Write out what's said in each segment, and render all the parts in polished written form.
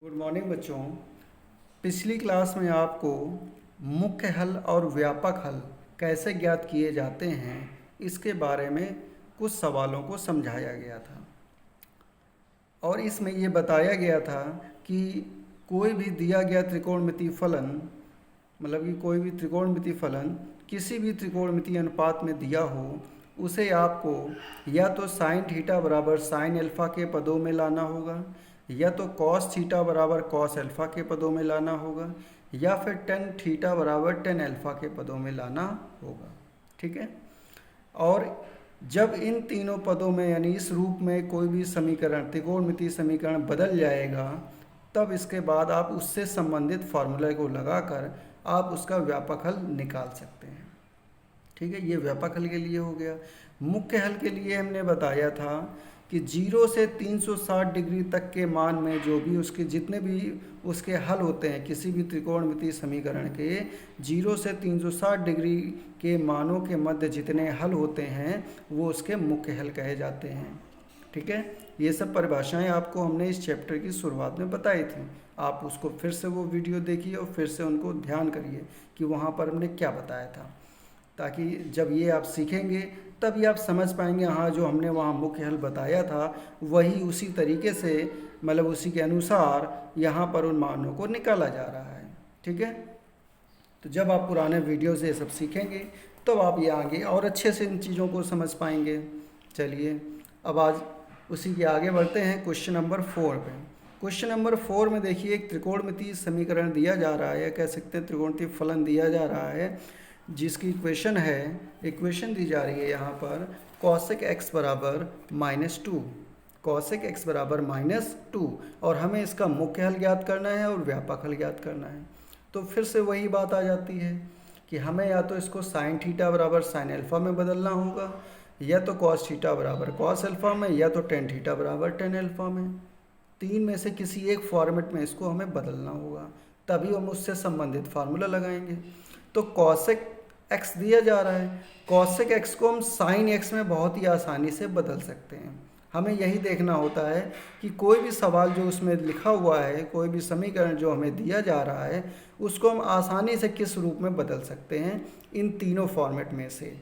Good morning बच्चों। पिछली class में आपको मुख्य हल और व्यापक हल कैसे ज्ञात किए जाते हैं इसके बारे में कुछ सवालों को समझाया गया था और इसमें ये बताया गया था कि कोई भी दिया गया त्रिकोणमितीय फलन मतलब कि कोई भी त्रिकोणमितीय फलन किसी भी त्रिकोणमितीय अनुपात में दिया हो उसे आपको या तो साइन थीटा बराबर साइन अल्फा के पदों में लाना होगा या तो कॉस थीटा बराबर कॉस अल्फा के पदों में लाना होगा या फिर टेन थीटा बराबर टेन अल्फा के पदों में लाना होगा। ठीक है। और जब इन तीनों पदों में यानी इस रूप में कोई भी समीकरण त्रिकोणमितीय समीकरण बदल जाएगा तब इसके बाद आप उससे संबंधित फॉर्मूला को लगाकर आप उसका व्यापक हल निकाल सकते हैं। ठीक है, ये व्यापक हल के लिए हो गया। मुख्य हल के लिए हमने बताया था कि 0 से 360 डिग्री तक के मान में जो भी उसके जितने भी उसके हल होते हैं किसी भी त्रिकोणमितीय समीकरण के 0 से 360 डिग्री के मानों के मध्य जितने हल होते हैं वो उसके मुख्य हल कहे जाते हैं। ठीक है, ये सब परिभाषाएं आपको हमने इस चैप्टर की शुरुआत में बताई थी। आप उसको फिर से वो वीडियो देखिए और फिर से उनको ध्यान करिए कि वहाँ पर हमने क्या बताया था, ताकि जब ये आप सीखेंगे तभी आप समझ पाएंगे हाँ जो हमने वहाँ मुख्य हल बताया था वही उसी तरीके से मतलब उसी के अनुसार यहाँ पर उन मानों को निकाला जा रहा है। ठीक है, तो जब आप पुराने वीडियो से सब सीखेंगे तब आप ये आगे और अच्छे से इन चीज़ों को समझ पाएंगे। चलिए अब आज उसी के आगे बढ़ते हैं क्वेश्चन नंबर 4 पे। क्वेश्चन नंबर 4 में देखिए एक त्रिकोणमितीय समीकरण दिया जा रहा है, कह सकते हैं त्रिकोणमितीय फलन दिया जा रहा है जिसकी इक्वेशन दी जा रही है यहाँ पर कॉसेक एक्स बराबर -2, कॉसेक एक्स बराबर -2 और हमें इसका मुख्य हल ज्ञात करना है और व्यापक हल ज्ञात करना है। तो फिर से वही बात आ जाती है कि हमें या तो इसको साइन थीटा बराबर साइन अल्फा में बदलना होगा या तो कॉस थीटा बराबर कॉस अल्फा में या तो टेन थीटा बराबर टेन अल्फा में। तीन में से किसी एक फॉर्मेट में इसको हमें बदलना होगा, तभी हम उससे संबंधित फार्मूला लगाएंगे। तो कॉसेक एक्स दिया जा रहा है, कॉसेक एक्स को हम साइन एक्स में बहुत ही आसानी से बदल सकते हैं। हमें यही देखना होता है कि कोई भी सवाल जो उसमें लिखा हुआ है, कोई भी समीकरण जो हमें दिया जा रहा है उसको हम आसानी से किस रूप में बदल सकते हैं इन तीनों फॉर्मेट में से।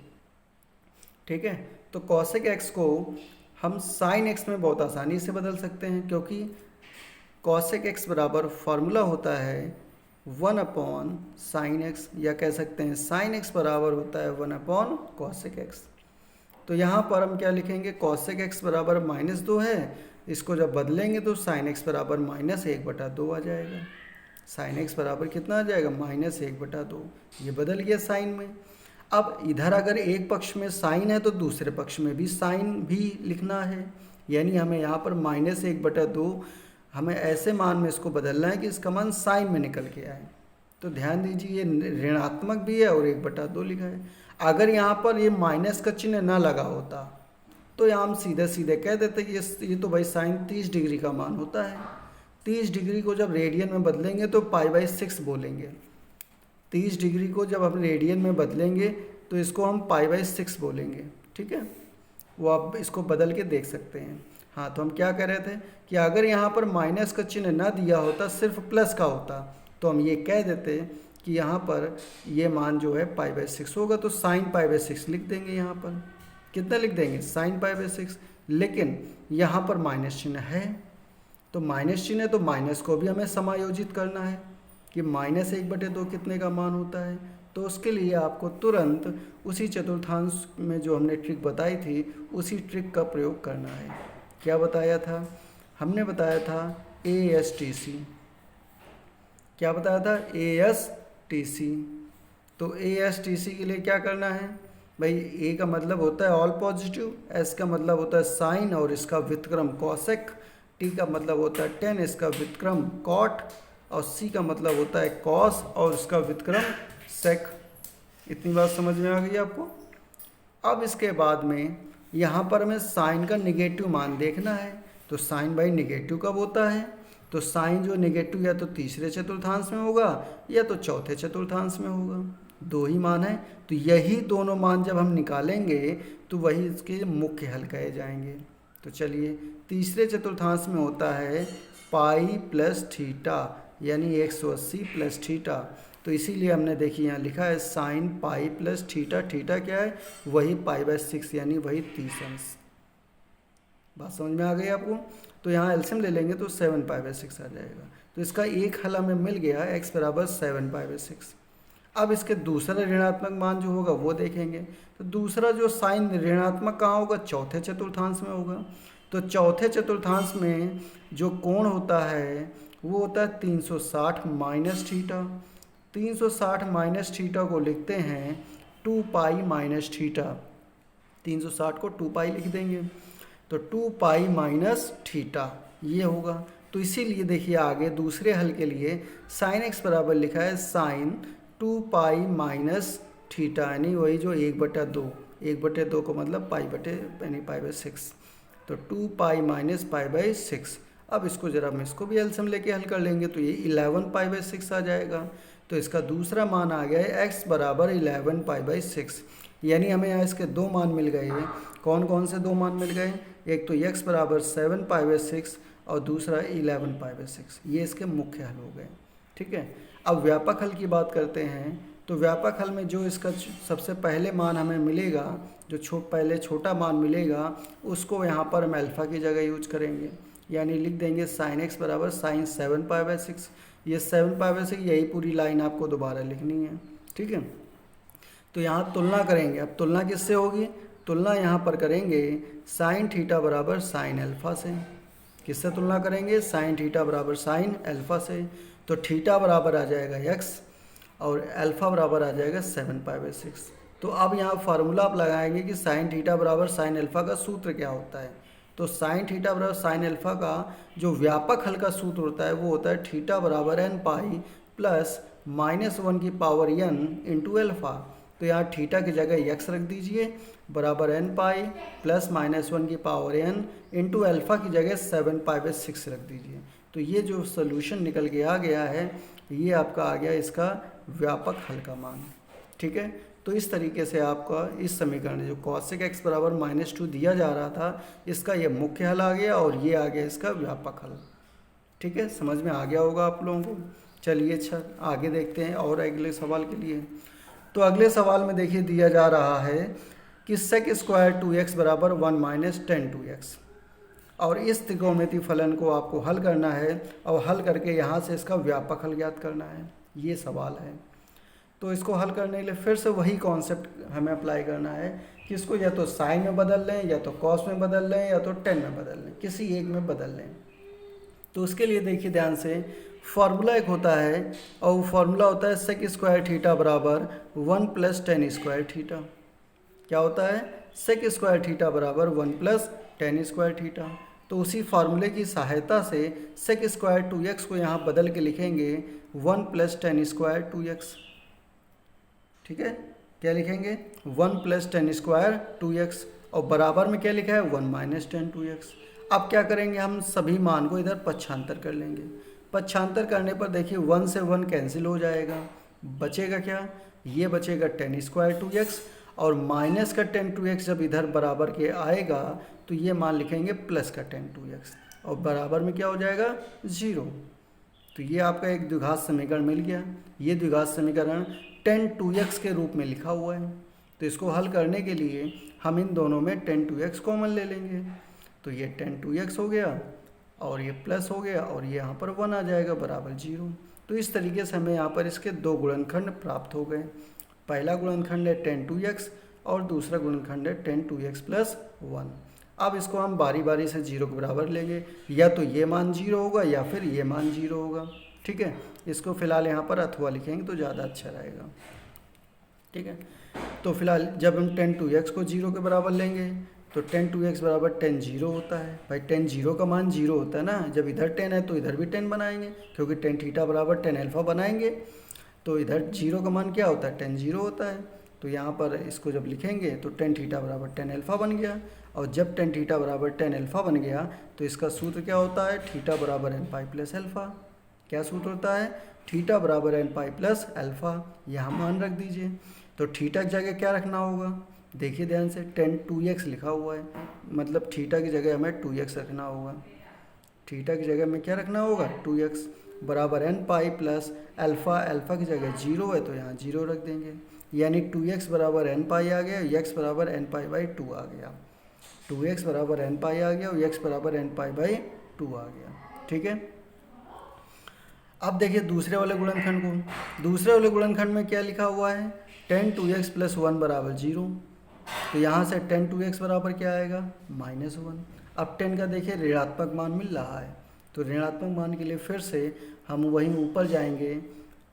ठीक है, तो कॉसेक एक्स को हम साइन एक्स में बहुत आसानी से बदल सकते हैं क्योंकि कॉसेक एक्स बराबर फॉर्मूला होता है 1/sin x या कह सकते हैं sin x बराबर होता है 1/cosec x। तो यहाँ पर हम क्या लिखेंगे, cosec x बराबर -2 है, इसको जब बदलेंगे तो sin x बराबर -1/2 आ जाएगा। sin x बराबर कितना आ जाएगा -1/2, ये बदल गया साइन में। अब इधर अगर एक पक्ष में साइन है तो दूसरे पक्ष में भी साइन भी लिखना है, यानी हमें यहाँ पर -1/2 हमें ऐसे मान में इसको बदलना है कि इसका मान साइन में निकल के आए। तो ध्यान दीजिए ये ऋणात्मक भी है और 1/2 लिखा है। अगर यहाँ पर ये माइनस का चिन्ह ना लगा होता तो यहाँ हम सीधे सीधे कह देते कि ये तो भाई साइन 30 डिग्री का मान होता है। 30 डिग्री को जब रेडियन में बदलेंगे तो π/6 बोलेंगे। 30 डिग्री को जब हम रेडियन में बदलेंगे तो इसको हम π/6 बोलेंगे। ठीक है, वो आप इसको बदल के देख सकते हैं। हाँ, तो हम क्या कह रहे थे कि अगर यहाँ पर माइनस का चिन्ह ना दिया होता, सिर्फ प्लस का होता, तो हम ये कह देते कि यहाँ पर ये मान जो है π/6 होगा, तो साइन π/6 लिख देंगे। यहाँ पर कितना लिख देंगे, साइन π/6। लेकिन यहाँ पर माइनस चिन्ह है, तो माइनस चिन्ह है तो माइनस को भी हमें समायोजित करना है कि -1/2 कितने का मान होता है। तो उसके लिए आपको तुरंत उसी चतुर्थांश में जो हमने ट्रिक बताई थी उसी ट्रिक का प्रयोग करना है। क्या बताया था हमने, बताया था ASTC। क्या बताया था, ASTC। तो ASTC के लिए क्या करना है भाई, A का मतलब होता है ऑल पॉजिटिव, S का मतलब होता है साइन और इसका व्युत्क्रम कॉसेक, T का मतलब होता है टेन, इसका व्युत्क्रम कॉट, और C का मतलब होता है कॉस और इसका व्युत्क्रम सेक। इतनी बात समझ में आ गई आपको। अब इसके बाद में यहाँ पर हमें साइन का निगेटिव मान देखना है। तो साइन बाई निगेटिव कब होता है, तो साइन जो निगेटिव या तो तीसरे चतुर्थांश में होगा या तो चौथे चतुर्थांश में होगा, दो ही मान है। तो यही दोनों मान जब हम निकालेंगे तो वही इसके मुख्य हल कहे जाएंगे। तो चलिए, तीसरे चतुर्थांश में होता है पाई प्लस थीटा यानी 180 प्लस थीटा। तो इसीलिए हमने देखिए यहाँ लिखा है sine pi plus theta. Theta क्या है? वही पाई/6 यानी वही 30 अंश। बात समझ में आ गई आपको? तो यहाँ एलसीएम ले लेंगे तो 7 पाई/6 आ जाएगा। तो इसका एक हल हमें मिल गया, x बराबर 7 पाई/6। अब इसके दूसरा ऋणात्मक मान जो होगा वो देखेंगे। तो दूसरा जो साइन ऋणात्मक कहाँ होगा? चौथे चतुर्थांश में होगा। तो चौथे चतुर्थांश में जो कोण होता है वो होता है 360 माइनस थीटा। 360 माइनस थीटा को लिखते हैं 2 पाई माइनस थीटा। 360 को 2 पाई लिख देंगे तो 2 पाई माइनस थीटा ये होगा। तो इसीलिए देखिए आगे दूसरे हल के लिए साइन एक्स बराबर लिखा है साइन 2 पाई माइनस थीटा यानी वही जो 1/2। 1/2 को मतलब पाई/6। तो 2 पाई माइनस पाई/6। अब इसको जरा हम इसको भी एलसीएम लेके हल कर लेंगे तो ये 11 पाई/6 आ जाएगा। तो इसका दूसरा मान आ गया है x बराबर 11 पाई/6। यानी हमें यहाँ इसके दो मान मिल गए हैं। कौन कौन से दो मान मिल गए? एक तो x बराबर 7 पाई/6 और दूसरा 11 पाई/6। ये इसके मुख्य हल हो गए। ठीक है, अब व्यापक हल की बात करते हैं। तो व्यापक हल में जो इसका सबसे पहले मान हमें मिलेगा, जो पहले छोटा मान मिलेगा, उसको यहाँ पर हम अल्फ़ा की जगह यूज करेंगे। यानी लिख देंगे साइन एक्स बराबर साइन 7 पाई/6। ये 7 पाई/6 यही पूरी लाइन आपको दोबारा लिखनी है। ठीक है, तो यहाँ तुलना करेंगे। अब तुलना किससे होगी? तुलना यहाँ पर करेंगे साइन थीटा बराबर साइन अल्फ़ा से। किससे तुलना करेंगे? साइन थीटा बराबर साइन अल्फ़ा से। तो थीटा बराबर आ जाएगा x और अल्फ़ा बराबर आ जाएगा 7 पाई/6। तो अब यहाँ फार्मूला आप लगाएंगे कि साइन थीटा बराबर साइन अल्फ़ा का सूत्र क्या होता है। तो साइन थीटा बराबर साइन अल्फ़ा का जो व्यापक हल का सूत्र होता है वो होता है थीटा बराबर n पाई प्लस -1 की पावर n इंटू अल्फ़ा। तो यहाँ थीटा की जगह x रख दीजिए बराबर n पाई प्लस -1 की पावर n इंटू अल्फ़ा की जगह 7 पाई/6 रख दीजिए। तो ये जो सोल्यूशन निकल के आ गया है ये आपका आ गया इसका व्यापक हल का मान। ठीक है, तो इस तरीके से आपका इस समीकरण जो कॉसेक x बराबर -2 दिया जा रहा था इसका ये मुख्य हल आ गया और ये आ गया इसका व्यापक हल। ठीक है, समझ में आ गया होगा आप लोगों को। चलिए अच्छा आगे देखते हैं और अगले सवाल के लिए। तो अगले सवाल में देखिए दिया जा रहा है कि सेक स्क्वायर 2x बराबर 1 माइनस 10 2x और इस त्रिकोणमितीय फलन को आपको हल करना है और हल करके यहाँ से इसका व्यापक हल ज्ञात करना है। ये सवाल है। तो इसको हल करने के लिए फिर से वही कॉन्सेप्ट हमें अप्लाई करना है कि इसको या तो साइन में बदल लें या तो कॉस में बदल लें या तो टेन में बदल लें, किसी एक में बदल लें। तो उसके लिए देखिए ध्यान से फार्मूला एक होता है और वो फार्मूला होता है सेक स्क्वायर थीटा बराबर 1 प्लस टेन स्क्वायर थीटा। क्या होता है? सेक स्क्वायर थीटा बराबर 1 प्लस टेन स्क्वायर थीटा। तो उसी फार्मूले की सहायता से सेक स्क्वायर 2x को यहाँ बदल के लिखेंगे 1 प्लस टेन स्क्वायर 2x। ठीक है, क्या लिखेंगे? 1 प्लस टेन स्क्वायर 2x और बराबर में क्या लिखा है? 1 माइनस टेन 2x। अब क्या करेंगे? हम सभी मान को इधर पक्षांतर कर लेंगे। पक्षांतर करने पर देखिए 1 से 1 कैंसिल हो जाएगा, बचेगा क्या? ये बचेगा टेन स्क्वायर 2x और माइनस का टेन 2x जब इधर बराबर के आएगा तो ये मान लिखेंगे प्लस का टेन 2x और बराबर में क्या हो जाएगा? 0। तो ये आपका एक द्विघात समीकरण मिल गया। ये द्विघात समीकरण टेन 2x के रूप में लिखा हुआ है। तो इसको हल करने के लिए हम इन दोनों में टेन 2x कॉमन ले लेंगे। तो ये टेन 2x हो गया और ये प्लस हो गया और ये यहाँ पर 1 आ जाएगा बराबर 0। तो इस तरीके से हमें यहाँ पर इसके दो गुणनखंड प्राप्त हो गए। पहला गुणनखंड है टेन 2x और दूसरा गुणनखंड है टेन 2x प्लस 1। अब इसको हम बारी बारी से 0 के बराबर लेंगे, या तो ये मान 0 होगा या फिर ये मान 0 होगा। ठीक है, इसको फिलहाल यहाँ पर अथवा लिखेंगे तो ज़्यादा अच्छा रहेगा। ठीक है, तो फिलहाल जब हम टेन 2x को 0 के बराबर लेंगे तो टेन 2x बराबर टेन 0 होता है। भाई टेन 0 का मान 0 होता है ना, जब इधर 10 है तो इधर भी 10 बनाएंगे, क्योंकि टेन थीटा बराबर टेन अल्फ़ा बनाएंगे तो इधर 0 का मान क्या होता है? टेन 0 होता है। तो यहाँ पर इसको जब लिखेंगे तो टेन थीटा बराबर टेन अल्फ़ा बन गया और जब टेन थीटा बराबर टेन अल्फ़ा बन गया तो इसका सूत्र क्या होता है? थीटा बराबर एन पाई प्लस अल्फ़ा। क्या सूत्र होता है? थीटा बराबर एन पाई प्लस अल्फ़ा। यहाँ मान रख दीजिए। तो थीटा की जगह क्या रखना होगा? देखिए ध्यान से टेन 2x लिखा हुआ है, मतलब थीटा की जगह हमें 2x रखना होगा। थीटा की जगह में क्या रखना होगा 2x बराबर n pi plus alpha, alpha की जगह 0 है तो यहाँ 0 रख देंगे, यानी 2x बराबर एन पाई आ गया, x बराबर एन पाई बाई 2 आ गया। 2x बराबर एन पाई आ गया और x बराबर एन पाई बाई 2 आ गया। ठीक है, अब देखिए दूसरे वाले गुणनखंड को। दूसरे वाले गुणनखंड में क्या लिखा हुआ है, टेन 2x प्लस 1 बराबर 0। तो यहाँ से टेन 2x बराबर क्या आएगा -1। अब 10 का देखिए ऋणात्मक मान मिल रहा है, तो ऋणात्मक मान के लिए फिर से हम वहीं ऊपर जाएंगे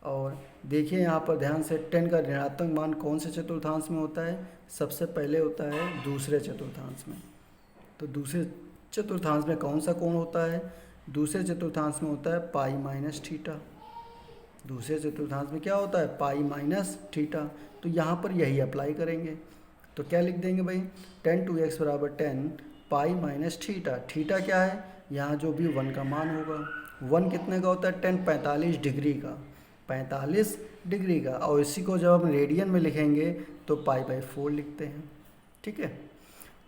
और देखिए यहाँ पर ध्यान से 10 का ऋणात्मक मान कौन से चतुर्थांश में होता है, सबसे पहले होता है दूसरे चतुर्थांश में। तो दूसरे चतुर्थांश में कौन सा कोण होता है, दूसरे चतुर्थांश में होता है पाई माइनस थीटा। दूसरे चतुर्थांश में क्या होता है पाई माइनस थीटा। तो यहाँ पर यही अप्लाई करेंगे, तो क्या लिख देंगे भाई, टेन 2x बराबर 10 पाई माइनस थीटा। थीटा क्या है, यहाँ जो भी 1 का मान होगा, 1 कितने का होता है 10 45 डिग्री का, 45 डिग्री का। और इसी को जब हम रेडियन में लिखेंगे तो पाई बाई 4 लिखते हैं। ठीक है,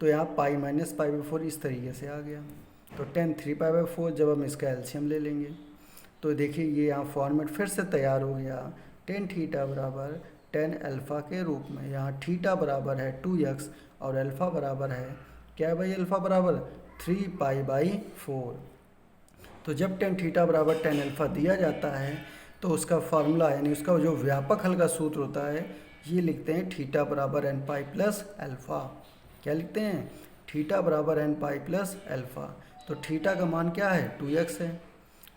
तो यहाँ पाई माइनस पाई बाई 4 इस तरीके से आ गया। तो 10 3 पाई बाई 4 जब हम इसका एलसीएम ले लेंगे तो देखिए ये यहाँ फॉर्मेट फिर से तैयार हो गया, टेन थीटा बराबर 10 अल्फ़ा के रूप में। यहाँ थीटा बराबर है 2x और अल्फ़ा बराबर है क्या है भाई, अल्फ़ा बराबर 3 पाई बाई 4। तो जब 10 थीटा बराबर 10 अल्फ़ा दिया जाता है तो उसका फार्मूला यानी उसका जो व्यापक हल का सूत्र होता है ये लिखते हैं थीटा बराबर एन पाई प्लस अल्फ़ा। क्या लिखते हैं, थीटा बराबर एन पाई प्लस अल्फ़ा। तो थीटा का मान क्या है 2x है,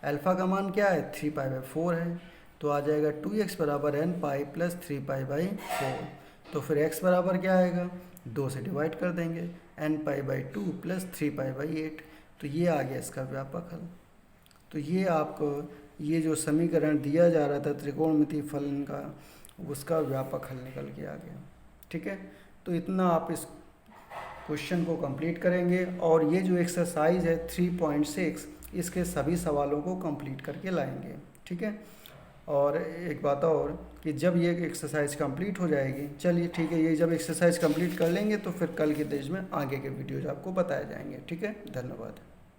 अल्फ़ा का मान क्या है 3 पाई बाई 4 है। तो आ जाएगा 2x बराबर n pi plus 3 pi by 4। तो फिर x बराबर क्या आएगा, 2 से डिवाइड कर देंगे, n pi by 2 plus 3 pi by 8। तो ये आ गया इसका व्यापक हल। तो ये आपको ये जो समीकरण दिया जा रहा था त्रिकोणमितीय फलन का, उसका व्यापक हल निकल के आ गया। ठीक है, तो इतना आप इस क्वेश्चन को कंप्लीट करेंगे और ये जो एक्सरसाइज है 3.6 इसके सभी सवालों को कंप्लीट करके लाएंगे। ठीक है, और एक बात और कि जब ये एक्सरसाइज कंप्लीट हो जाएगी, चलिए ठीक है, ये जब एक्सरसाइज कंप्लीट कर लेंगे तो फिर कल के दिन में आगे के वीडियोज आपको बताए जाएंगे। ठीक है, धन्यवाद।